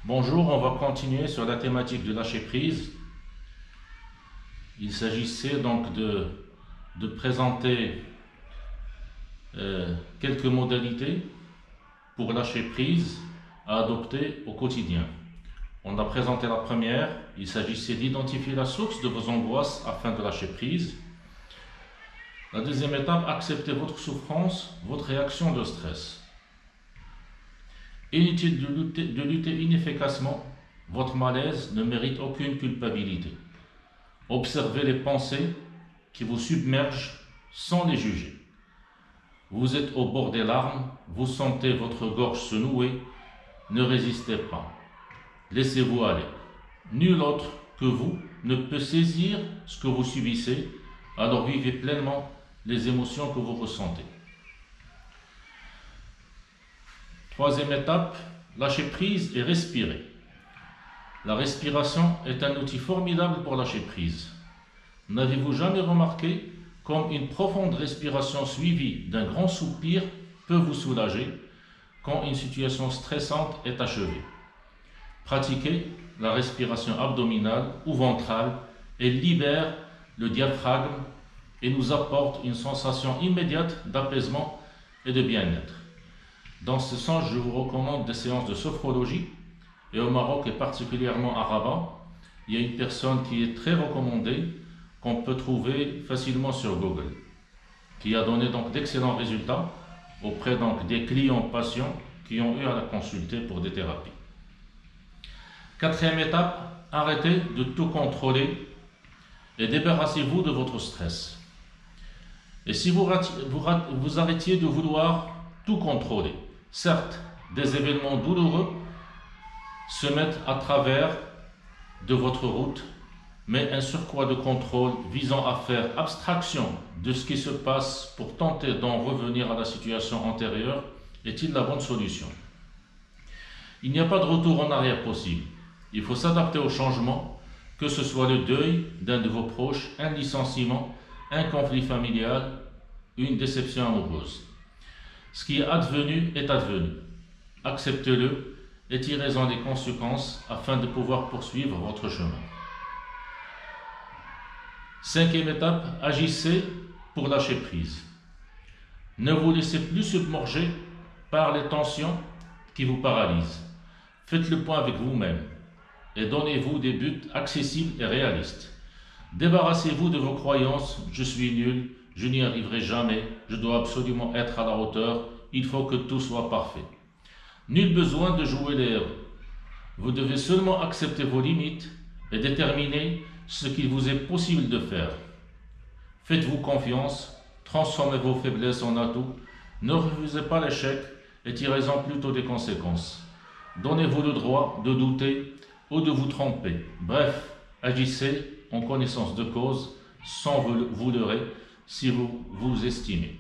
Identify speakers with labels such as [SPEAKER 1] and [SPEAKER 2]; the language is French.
[SPEAKER 1] Bonjour, on va continuer sur la thématique de lâcher prise. Il s'agissait donc de présenter quelques modalités pour lâcher prise à adopter au quotidien. On a présenté la première, il s'agissait d'identifier la source de vos angoisses afin de lâcher prise. La deuxième étape, accepter votre souffrance, votre réaction de stress. Inutile de lutter inefficacement, votre malaise ne mérite aucune culpabilité. Observez les pensées qui vous submergent sans les juger. Vous êtes au bord des larmes, vous sentez votre gorge se nouer, ne résistez pas. Laissez-vous aller. Nul autre que vous ne peut saisir ce que vous subissez, alors vivez pleinement les émotions que vous ressentez. Troisième étape, lâcher prise et respirer. La respiration est un outil formidable pour lâcher prise. N'avez-vous jamais remarqué comme une profonde respiration suivie d'un grand soupir peut vous soulager quand une situation stressante est achevée? Pratiquez la respiration abdominale ou ventrale et libère le diaphragme et nous apporte une sensation immédiate d'apaisement et de bien-être. Dans ce sens, je vous recommande des séances de sophrologie. Et au Maroc, et particulièrement à Rabat, il y a une personne qui est très recommandée, qu'on peut trouver facilement sur Google, qui a donné donc d'excellents résultats auprès donc des clients patients qui ont eu à la consulter pour des thérapies. Quatrième étape, arrêtez de tout contrôler et débarrassez-vous de votre stress. Et si vous arrêtiez de vouloir tout contrôler, certes, des événements douloureux se mettent à travers de votre route, mais un surcroît de contrôle visant à faire abstraction de ce qui se passe pour tenter d'en revenir à la situation antérieure est-il la bonne solution? Il n'y a pas de retour en arrière possible. Il faut s'adapter au changement, que ce soit le deuil d'un de vos proches, un licenciement, un conflit familial, une déception amoureuse. Ce qui est advenu est advenu. Acceptez-le et tirez-en les conséquences afin de pouvoir poursuivre votre chemin. Cinquième étape, agissez pour lâcher prise. Ne vous laissez plus submerger par les tensions qui vous paralysent. Faites le point avec vous-même et donnez-vous des buts accessibles et réalistes. Débarrassez-vous de vos croyances « je suis nul », « je n'y arriverai jamais »,« je dois absolument être à la hauteur »,« il faut que tout soit parfait ». Nul besoin de jouer les héros. Vous devez seulement accepter vos limites et déterminer ce qu'il vous est possible de faire. Faites-vous confiance, transformez vos faiblesses en atouts, ne refusez pas l'échec et tirez-en plutôt des conséquences. Donnez-vous le droit de douter ou de vous tromper. Bref, agissez en connaissance de cause sans vous leurrer si vous vous estimez.